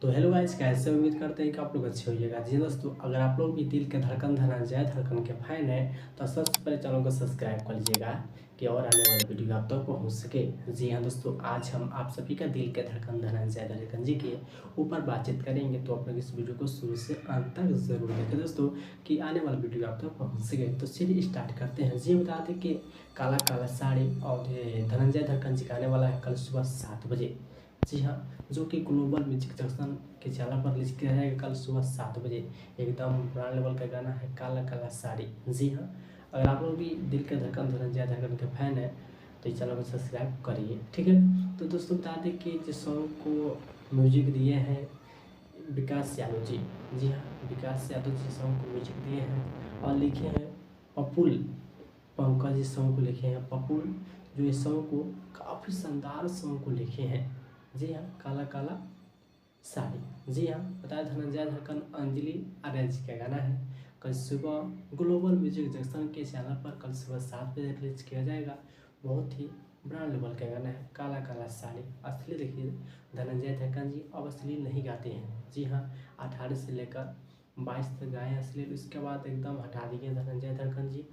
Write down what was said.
तो hello guys, कैसे उम्मीद करते हैं कि आप लोग अच्छे होइएगा। जी दोस्तों, अगर आप लोग भी दिल के धड़कन धनंजय धड़कन के फैन हैं तो सबसे पहले चैनल को सब्सक्राइब कर लीजिएगा कि और आने वाले वीडियो आप तक पहुंच सके। जी हाँ दोस्तों, आज हम आप सभी का दिल के धड़कन धनंजय धड़कन जी के ऊपर बातचीत करेंगे, तो आप लोग इस वीडियो को शुरू से अंत तक जरूर देखें दोस्तों कि आने वाला वीडियो आप तक पहुँच सके। तो चलिए स्टार्ट करते हैं। जी बता दें कि काला काला साड़ी और ये धनंजय धड़कन जी का आने वाला है कल सुबह 7 बजे। जी हाँ, जो कि ग्लोबल म्यूजिक जंक्शन के चैनल पर रिलीज किया जाएगा कल सुबह 7 बजे। एकदम ब्रांड लेवल का गाना है काला काला साड़ी। जी हाँ, अगर आप लोग भी दिल के धड़कन धनंजय धड़कन के फैन है तो इस चैनल को सब्सक्राइब करिए, ठीक है। तो दोस्तों बता दें कि जिस सॉन्ग को म्यूजिक दिए हैं विकास यादव जी। जी हाँ, विकास यादव जी सॉन्ग को म्यूजिक दिए हैं और लिखे हैं पपुल पंकज। इस सॉन्ग को लिखे हैं पपुल, जो इस सॉन्ग को काफ़ी शानदार सॉन्ग को लिखे हैं। जी हाँ, काला काला साड़ी। जी हाँ, बताया धनंजय धड़कन अंजलि आर्या जी का गाना है। कल सुबह ग्लोबल म्यूजिक जंक्शन के चैनल पर कल सुबह 7 बजे रिलीज किया जाएगा। बहुत ही ब्रांड लेवल का गाना है काला काला साड़ी। असली देखिए, धनंजय धड़कन जी अब असली नहीं गाते हैं। जी हाँ, 18 से लेकर 22 तक गाए असली, उसके बाद एकदम हटा दिए धनंजय धड़कन जी।